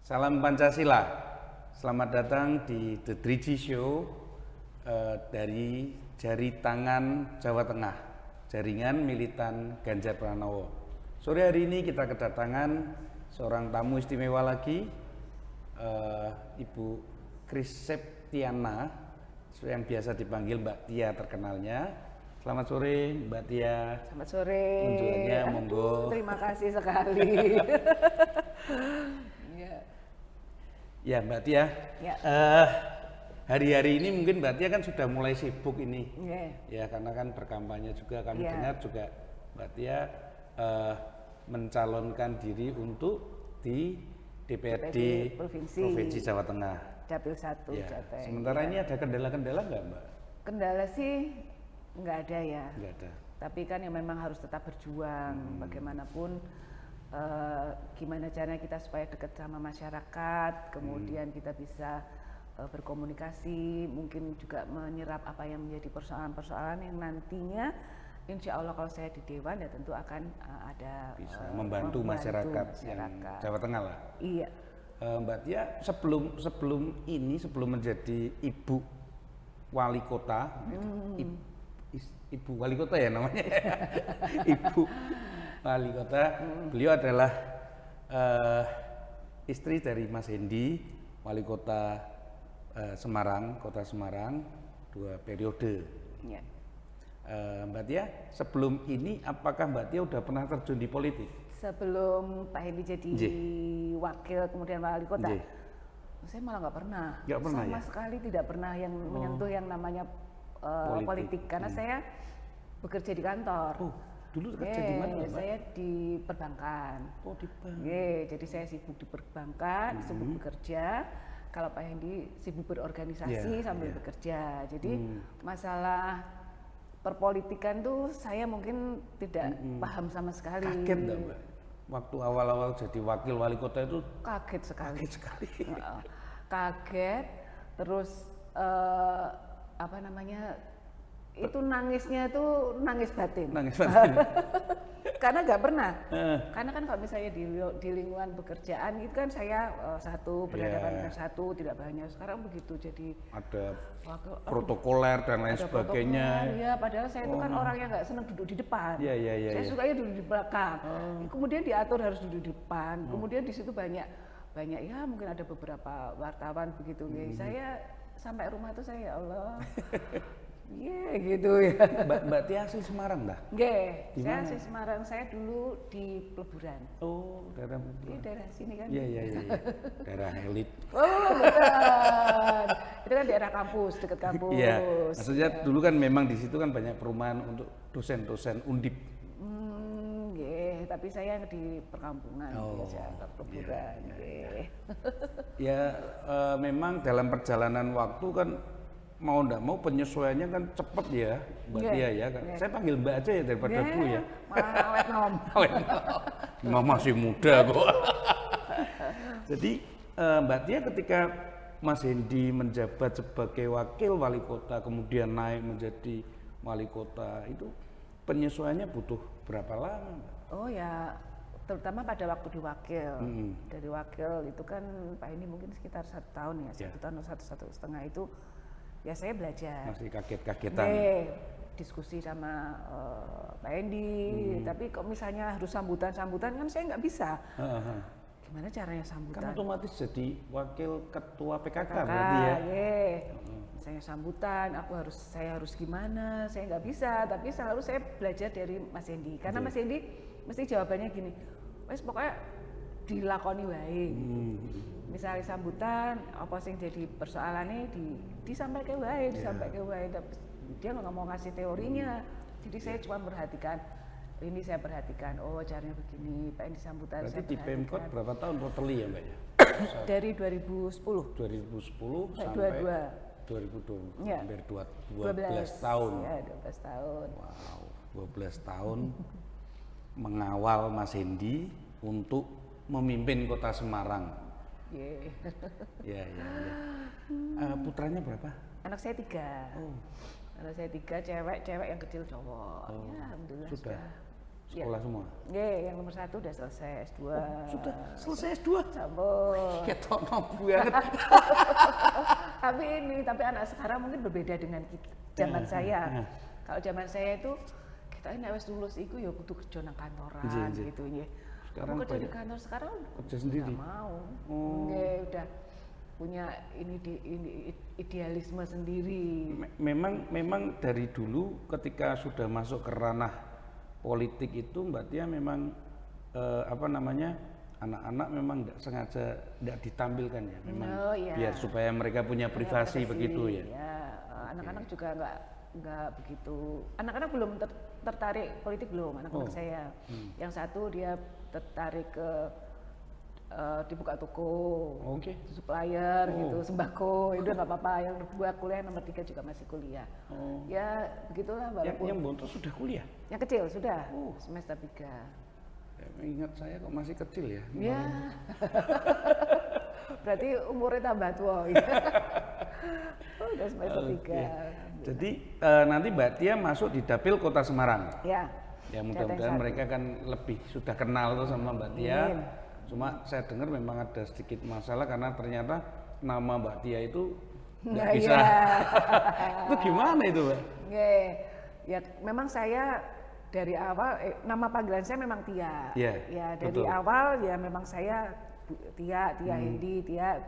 Salam Pancasila. Selamat datang di The 3G Show dari Jari Tangan Jawa Tengah, Jaringan Militan Ganjar Pranowo. Sore hari ini kita kedatangan seorang tamu istimewa lagi, Ibu Kris Septiana, yang biasa dipanggil Mbak Tia terkenalnya. Selamat sore Mbak Tia. Selamat sore. Kunjungannya monggo. Terima kasih sekali. Ya Mbak Tia, Ya. hari-hari ini mungkin Mbak Tia kan sudah mulai sibuk ini, Yeah. ya karena kan berkampanye juga. Kami Yeah. dengar juga Mbak Tia mencalonkan diri untuk di DPRD Provinsi Jawa Tengah. Dapil 1 Ya. Jateng. Sementara Ya. ini ada kendala-kendala nggak Mbak? Kendala sih nggak ada ya. Nggak ada. Tapi kan yang memang harus tetap berjuang bagaimanapun. Gimana caranya kita supaya dekat sama masyarakat, kemudian kita bisa berkomunikasi, mungkin juga menyerap apa yang menjadi persoalan-persoalan yang nantinya insya Allah kalau saya di Dewan ya tentu akan ada Bisa membantu masyarakat yang Jawa Tengah lah. Iya. Mbak Tia, sebelum menjadi ibu wali kota, ibu wali kota ya namanya, ibu wali kota, beliau adalah istri dari Mas Hendi, wali kota Semarang, kota Semarang, 2 periode. Ya. Mbak Tia, sebelum ini apakah Mbak Tia udah pernah terjun di politik? Sebelum Pak Hendi jadi wakil kemudian wali kota, saya malah nggak pernah. Nggak pernah sama ya? sekali tidak pernah yang menyentuh yang namanya politik. Karena saya bekerja di kantor. Oh, dulu kerja di mana Mbak? Saya di perbankan. Oh, di bank. Jadi saya sibuk di perbankan, sibuk bekerja. Kalau Pak Hendi sibuk berorganisasi sambil bekerja. Jadi masalah perpolitikan tuh saya mungkin tidak paham sama sekali. Kaget nggak Mbak? Waktu awal-awal jadi wakil wali kota itu Kaget sekali. kaget sekali. Kaget, terus apa namanya? Itu nangisnya tuh nangis batin. Nangis batin. Karena nggak pernah. Karena kan kalau misalnya di lingkungan pekerjaan itu kan saya satu berhadapan dengan satu tidak banyak. Sekarang begitu jadi Ada protokoler dan lain sebagainya. Ya, padahal saya itu kan orang yang nggak senang duduk di depan. Iya. Saya sukanya duduk di belakang. Kemudian diatur harus duduk di depan. Kemudian di situ banyak ya mungkin ada beberapa wartawan begitu. Saya sampai rumah tuh saya ya Allah. Gitu ya. Mbak Tia asli Semarang dah? Saya asli Semarang. Saya dulu di Peleburan. Oh, daerah Di daerah sini kan. Iya. Daerah elit. Oh, betul. Itu kan daerah kampus, dekat kampus. Iya. Maksudnya dulu kan memang di situ kan banyak perumahan untuk dosen-dosen Undip. Tapi saya di perkampungan biasa, Peleburan. Ya, memang dalam perjalanan waktu kan mau ndak mau penyesuaiannya kan cepet ya Mbak Tia ya. Saya panggil Mbak aja ya daripada Bu ya. Awet nom. Memang masih muda kok. Jadi Mbak Tia ketika Mas Hendi menjabat sebagai wakil wali kota kemudian naik menjadi wali kota itu penyesuaiannya butuh berapa lama Mbak? Oh ya, terutama pada waktu di wakil. Dari wakil itu kan Pak ini mungkin sekitar 1 tahun ya, 1 tahun atau 1,5 itu ya saya belajar. Masih kaget-kagetan. Diskusi sama Pak Hendi, tapi kok misalnya harus sambutan kan saya nggak bisa. Gimana caranya sambutan? Kan otomatis jadi wakil ketua PKK berarti ya. Saya sambutan, saya harus gimana? Saya nggak bisa, tapi selalu saya belajar dari Mas Hendi. Karena Mas Hendi mesti jawabannya gini, wes pokoknya dilakoni wae. Misalnya sambutan, apa sing jadi persoalannya disampaikan wae, dia nggak mau ngasih teorinya. Jadi saya cuma perhatikan. Ini saya perhatikan, oh caranya begini, Pak ini sambutan. Berarti di Pemkot berapa tahun totally ya Mbak ya? Dari 2010. 2010 sampai 2020, hampir 12 tahun. Ya, 12 tahun. Wow, 12 tahun mengawal Mas Hendi untuk memimpin kota Semarang. Ya. Putranya berapa? Anak saya 3. Anak saya 3, cewek yang kecil cowok. Ya, alhamdulillah sudah sekolah semua. Yang nomor 1 udah selesai S2. Sudah selesai S2. Sampun. Ketok banget. Tapi anak sekarang mungkin berbeda dengan zaman saya. Kalau zaman saya itu kita ini wis lulus iku ya kudu kerja nang kantoran gitu nggih. Sekarang mau kerja di kantor sekarang kerja sendiri. Nggak mau. Udah punya ini idealisme sendiri. Memang dari dulu ketika sudah masuk ke ranah politik itu Mbak Tia memang anak-anak memang nggak sengaja nggak ditampilkan ya, memang biar supaya mereka punya privasi begitu ya. Anak-anak juga nggak begitu. Anak-anak belum tertarik politik belum, anak-anak saya. Yang satu dia tertarik ke dibuka toko, supplier gitu, sembako, itu nggak apa-apa. Yang kedua kuliah, nomor 3 juga masih kuliah. Ya begitulah. Yang bontot sudah kuliah? Yang kecil sudah, semester 3. Ingat saya kok masih kecil ya? Iya. Berarti umurnya tambah tua. Ya. Udah semester 3. Jadi nanti Mbak Tia masuk di Dapil Kota Semarang? Ya. Ya mudah-mudahan mereka kan lebih sudah kenal tuh sama Mbak Tia. Cuma saya dengar memang ada sedikit masalah karena ternyata nama Mbak Tia itu nggak bisa. Itu gimana itu, Mbak? Ya memang saya dari awal nama panggilan saya memang Tia. Ya dari awal ya memang saya Tia Hendi, Tia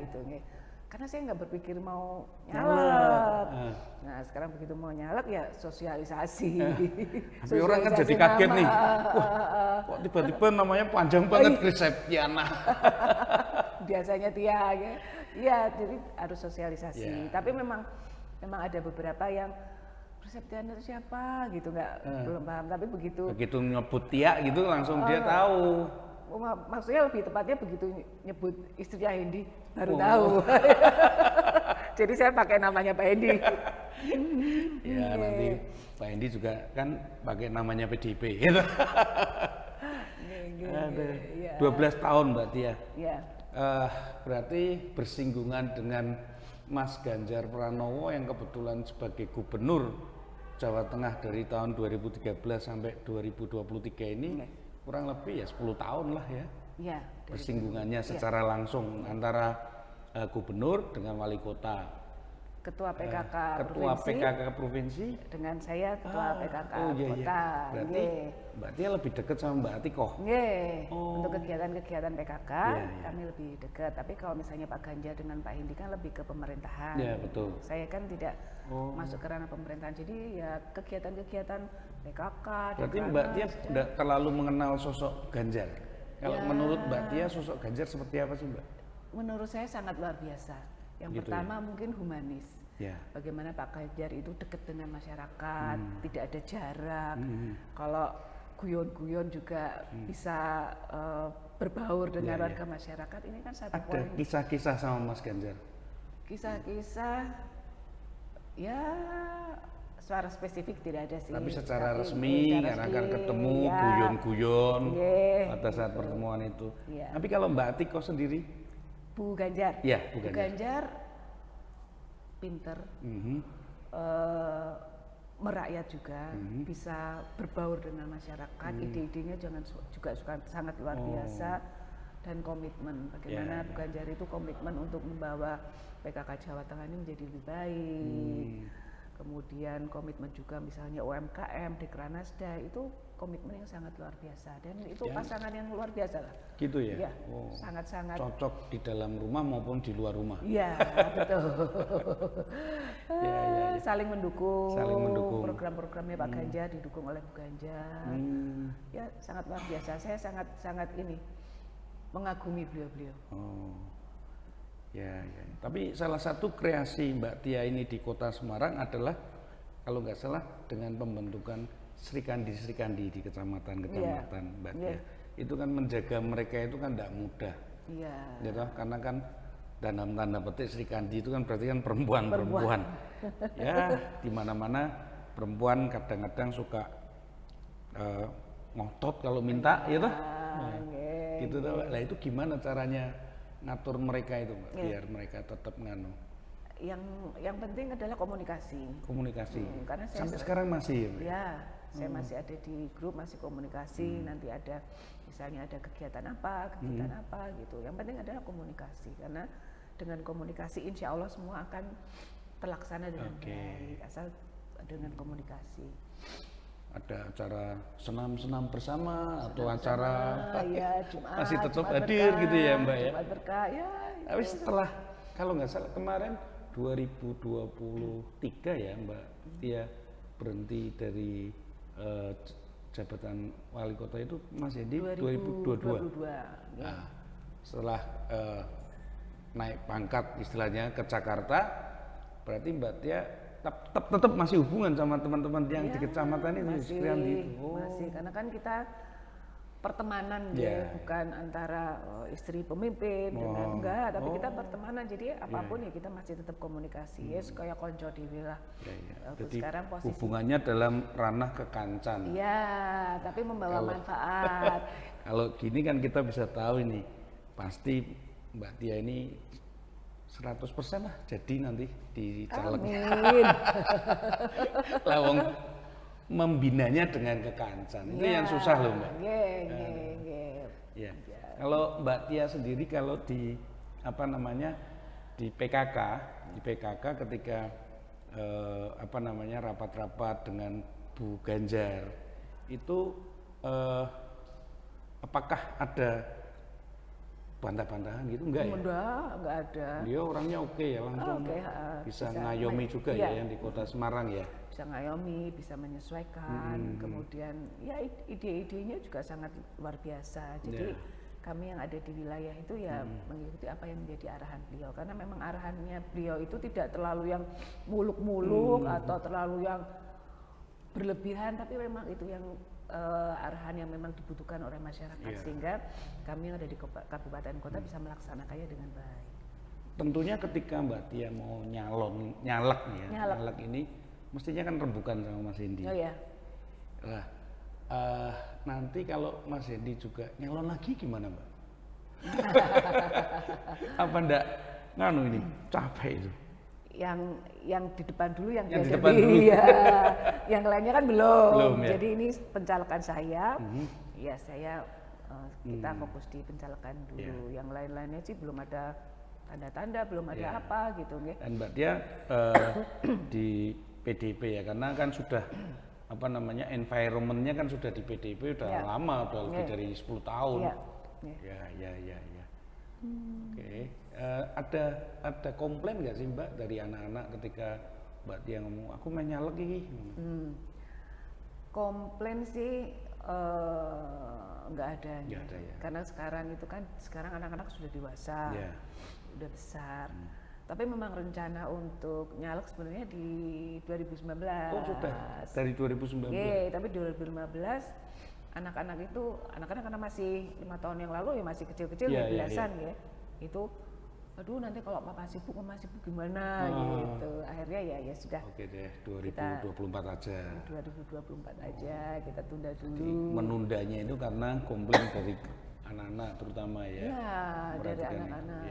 gitu. Karena saya nggak berpikir mau nyalek. Nah sekarang begitu mau nyalek ya sosialisasi. Tapi orang kan jadi kaget nih. Wah, kok tiba-tiba namanya panjang banget, Kriseptiana. Biasanya Tia ya. Iya, jadi harus sosialisasi. Tapi memang ada beberapa yang Kriseptiana itu siapa gitu belum paham. Tapi begitu nyebut Tia gitu langsung dia tahu. Maksudnya lebih tepatnya begitu nyebut istrinya Hendi baru tahu. Jadi saya pakai namanya Pak Hendi. Ya nanti Pak Hendi juga kan pakai namanya PDIP gitu. 12 tahun Mbak Tia. Berarti bersinggungan dengan Mas Ganjar Pranowo yang kebetulan sebagai gubernur Jawa Tengah dari tahun 2013 sampai 2023 ini. Kurang lebih ya 10 tahun lah ya, bersinggungannya secara langsung antara gubernur dengan wali kota, ketua PKK provinsi dengan saya ketua PKK kota. Berarti Mbak Tia lebih dekat sama Mbak Atikoh. Untuk kegiatan-kegiatan PKK kami lebih dekat. Tapi kalau misalnya Pak Ganjar dengan Pak Hendi kan lebih ke pemerintahan. Betul. Saya kan tidak masuk ke ranah pemerintahan. Jadi ya kegiatan-kegiatan PKK. Berarti Mbak Tia tidak terlalu mengenal sosok Ganjar. Kalau menurut Mbak Tia sosok Ganjar seperti apa sih Mbak? Menurut saya sangat luar biasa. Yang pertama mungkin humanis. Bagaimana Pak Ganjar itu dekat dengan masyarakat, tidak ada jarak. Kalau guyon-guyon juga bisa berbaur dengan warga masyarakat. Ini kan satu poin. Ada kisah-kisah sama Mas Ganjar? Kisah-kisah ya secara spesifik tidak ada sih. Tapi secara resmi akan ketemu guyon-guyon pada saat pertemuan itu. Tapi kalau Mbak Atikoh sendiri? Bu Ganjar. Bu Ganjar pinter, merakyat juga, bisa berbaur dengan masyarakat, ide-idenya juga sangat luar biasa, dan komitmen. Bagaimana Bu Ganjar itu komitmen untuk membawa PKK Jawa Tengah ini menjadi lebih baik. Kemudian komitmen juga misalnya UMKM, Dekranasda itu komitmen yang sangat luar biasa, dan itu pasangan yang luar biasa lah. Gitu ya? Sangat-sangat cocok di dalam rumah maupun di luar rumah. Iya, betul. Saling mendukung. Program-programnya Pak Ganjar didukung oleh Bu Ganjar. Ya sangat luar biasa. Saya sangat ini mengagumi beliau-beliau. Tapi salah satu kreasi Mbak Tia ini di Kota Semarang adalah kalau nggak salah dengan pembentukan Srikandi di kecamatan Mbak Tia. Itu kan menjaga mereka itu kan tidak mudah. Karena kan dalam tanda petik Srikandi itu kan berarti kan perempuan. Di mana-mana perempuan kadang-kadang suka ngotot kalau minta, gitu tuh. Lah itu gimana caranya ngatur mereka itu, Mbak, biar mereka tetap nganu? Yang penting adalah komunikasi. Karena sampai sekarang masih. Saya masih ada di grup, masih komunikasi. Nanti ada misalnya ada kegiatan apa gitu. Yang penting adalah komunikasi, karena dengan komunikasi insya Allah semua akan terlaksana dengan baik, asal dengan komunikasi. Ada acara senam-senam bersama atau acara ya, Jumat, masih tetap Jumat hadir berkah, gitu ya Mbak ya? Jumat berkah ya. Tapi setelah, kalau nggak salah kemarin 2023 ya Mbak Tia berhenti dari jabatan wali kota itu masih di 2022. Ya. Nah, setelah naik pangkat istilahnya ke Jakarta, berarti Mbak Tia tetap masih hubungan sama teman-teman yang di kecamatan itu sekalian gitu. Masih, karena kan kita pertemanan bukan antara istri pemimpin dengan enggak, tapi kita pertemanan, jadi apapun ya kita masih tetap komunikasi. Ya kayak konco dewe lah. Jadi sekarang posisi hubungannya dalam ranah kekancan. Iya, tapi membawa manfaat. Kalau gini kan kita bisa tahu ini pasti Mbak Tia ini 100% lah jadi nanti di caleg. Amin. Lawang membinanya dengan kekancan itu yang susah loh Mbak. Ya. Kalau Mbak Tia sendiri kalau di apa namanya di PKK ketika apa namanya rapat-rapat dengan Bu Ganjar itu apakah ada bantah-bantahan gitu enggak ya? Enggak ada. Dia orangnya oke ya langsung bisa ngayomi juga ya yang di Kota Semarang ya. Bisa ngayomi, bisa menyesuaikan, kemudian ya ide-idenya juga sangat luar biasa. Jadi kami yang ada di wilayah itu ya mengikuti apa yang menjadi arahan beliau, karena memang arahannya beliau itu tidak terlalu yang muluk-muluk atau terlalu yang berlebihan, tapi memang itu yang arahan yang memang dibutuhkan oleh masyarakat, sehingga kami yang ada di kabupaten kota bisa melaksanakannya dengan baik. Tentunya ketika Mbak Tia mau nyalek ini mestinya kan rembukan sama Mas Hendi. Oh ya. Lah nanti kalau Mas Hendi juga nyalon lagi gimana Mbak? Apa ndak nganu ini capek itu? Yang di depan dulu yang di dia depan jadi, dulu. ya. Yang lainnya kan belum ya? Jadi ini pencalekan saya, ya saya kita fokus di pencalekan dulu. Yang lain-lainnya sih belum ada tanda-tanda, belum ada apa gitu. Dan Mbak Tia di PDIP ya, karena kan sudah apa namanya environmentnya kan sudah di PDIP udah lama, udah lebih dari 10 tahun. Ya. Oke. Ada komplain nggak sih Mbak dari anak-anak ketika Mbak Tia ngomong aku main nyalek ini? Komplain sih nggak ada. Nggak ada ya. Karena sekarang anak-anak sudah dewasa, udah besar. Tapi memang rencana untuk nyalek sebenarnya di 2019. Oh sudah dari 2019. Tapi 2015 anak-anak karena masih 5 tahun yang lalu ya masih kecil-kecil belasan ya. Itu aduh nanti kalau mama sibuk gimana gitu. Akhirnya ya sudah. Oke deh, 2024 aja. 2024 aja kita tunda dulu. Jadi menundanya itu karena komplain dari anak-anak terutama ya. Iya, dari anak-anak.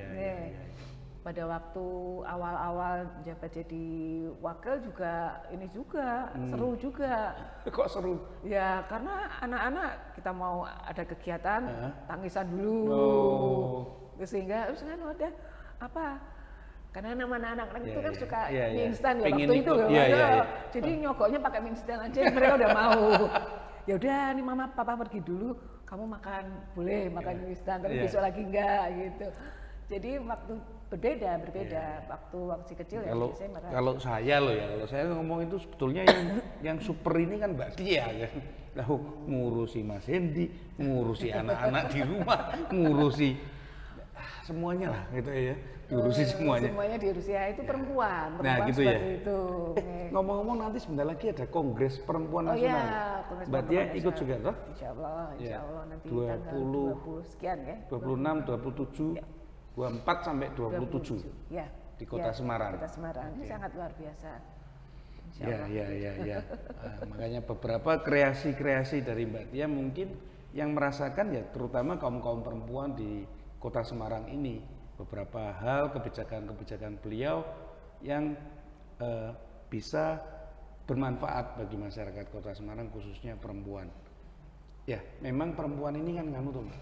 Pada waktu awal-awal jabat jadi wakil juga ini juga seru juga. Kok seru? Ya karena anak-anak kita mau ada kegiatan tangisan dulu. Sehingga ada apa? Karena nama anak-anak itu kan suka mie instan ya waktu itu jadi nyogoknya pakai mie instan aja mereka udah mau. Ya udah nih mama papa pergi dulu, kamu makan boleh makan mie instan tapi besok lagi enggak gitu. Jadi waktu berbeda waktu kecil kalau saya ngomong itu sebetulnya yang super ini kan Mbak Tia kan. Lalu ngurusi Mas Hendi, ngurusi anak-anak di rumah, ngurusi semuanya lah gitu ya. Diurusi semuanya. Semuanya diurusi ya itu perempuan gitu seperti ya. itu. Ngomong-ngomong nanti sebentar lagi ada Kongres Perempuan Nasional. Mbak Tia ikut juga toh? Insya Allah nanti tanggal 20 sekian ya. 26, 27, 24 sampai 27. Di Kota Semarang. Kota Semarang ini sangat luar biasa. Ya. Makanya beberapa kreasi-kreasi dari Mbak Tia mungkin yang merasakan ya terutama kaum perempuan di Kota Semarang ini, beberapa hal kebijakan beliau yang bisa bermanfaat bagi masyarakat Kota Semarang khususnya perempuan. Ya, memang perempuan ini kan tuh Mbak,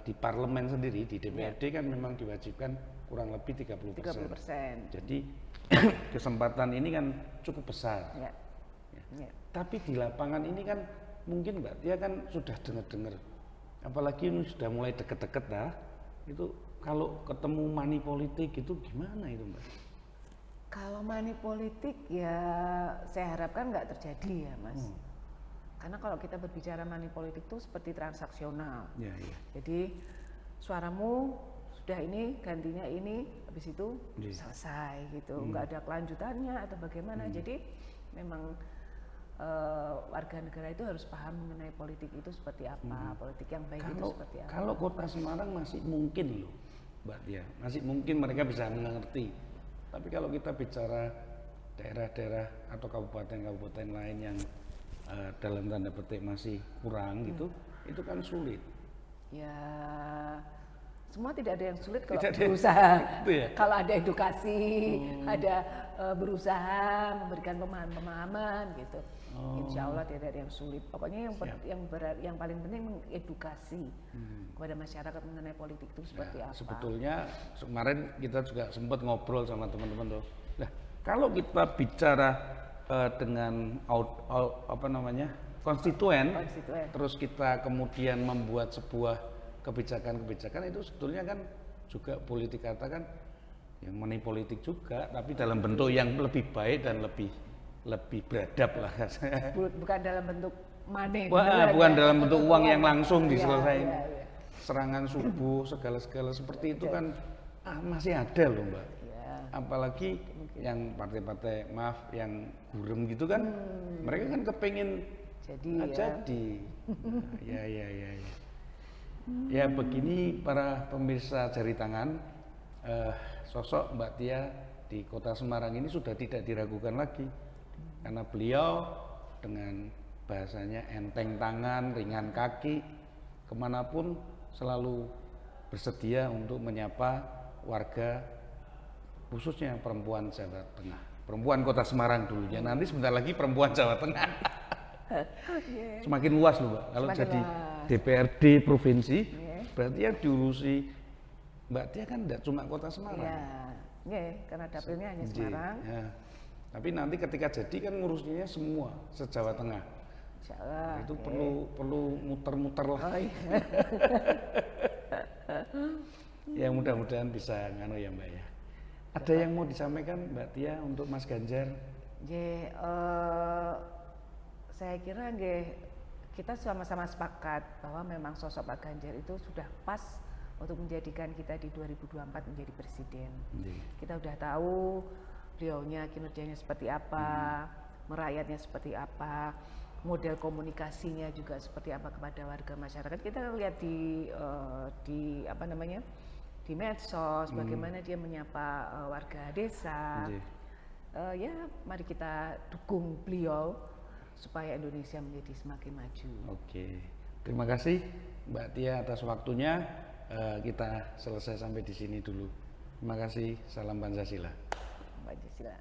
di parlemen sendiri di DPRD kan memang diwajibkan kurang lebih 30%. Jadi kesempatan ini kan cukup besar. Ya. Tapi di lapangan ini kan mungkin Mbak Tia kan sudah dengar-dengar, apalagi ini sudah mulai deket-deket dah, itu kalau ketemu money politik itu gimana itu Mbak? Kalau money politik ya saya harapkan nggak terjadi ya Mas. Karena kalau kita berbicara money politik itu seperti transaksional. Ya. Jadi suaramu sudah ini, gantinya ini, habis itu selesai gitu. Nggak ada kelanjutannya atau bagaimana. Jadi memang warga negara itu harus paham mengenai politik itu seperti apa, politik yang baik itu seperti apa. Kalau Kota Semarang masih mungkin loh Mbak Tia, masih mungkin mereka bisa mengerti. Tapi kalau kita bicara daerah-daerah atau kabupaten-kabupaten lain yang dalam tanda petik masih kurang gitu, itu kan sulit. Ya, semua tidak ada yang sulit kalau berusaha. Ya? Kalau ada edukasi, ada berusaha memberikan pemahaman gitu. Insya Allah tidak ada yang sulit. Pokoknya yang paling penting mengedukasi kepada masyarakat mengenai politik itu seperti apa. Sebetulnya kemarin kita juga sempat ngobrol sama teman-teman tuh. Nah, kalau kita bicara dengan konstituen, terus kita kemudian membuat sebuah kebijakan-kebijakan itu sebetulnya kan juga boleh dikatakan yang money politik juga, tapi dalam bentuk yang lebih baik dan lebih beradab lah. Bukan dalam bentuk money. Bukan dalam bentuk uang yang langsung diselesaikan. Serangan subuh segala-segala seperti itu kan masih ada loh Mbak. Apalagi yang partai-partai yang gurem gitu kan, mereka kan kepengen jadi. Ya begini para pemirsa Jari Tangan, sosok Mbak Tia di Kota Semarang ini sudah tidak diragukan lagi, karena beliau dengan bahasanya enteng tangan, ringan kaki, kemanapun selalu bersedia untuk menyapa warga, khususnya perempuan Jawa Tengah, perempuan Kota Semarang dulunya, nanti sebentar lagi perempuan Jawa Tengah. Semakin luas loh Mbak, kalau jadi DPRD provinsi, berarti yang diurusi Mbak Tia kan tidak cuma Kota Semarang. Karena dapilnya hanya Semarang. Tapi nanti ketika jadi kan ngurusnya semua se-Jawa Tengah. Insyaallah. Itu perlu muter-muter lah. Ya mudah-mudahan bisa ya Mbak ya. Ada yang mau disampaikan Mbak Tia untuk Mas Ganjar? Saya kira kita sama-sama sepakat bahwa memang sosok Pak Ganjar itu sudah pas untuk menjadikan kita di 2024 menjadi presiden. Kita udah tahu beliaunya kinerjanya seperti apa, merakyatnya seperti apa, model komunikasinya juga seperti apa kepada warga masyarakat. Kita lihat di medsos, bagaimana dia menyapa warga desa. Ya, mari kita dukung beliau supaya Indonesia menjadi semakin maju. Oke, terima kasih Mbak Tia atas waktunya. Kita selesai sampai di sini dulu. Terima kasih, salam Pancasila. Pancasila.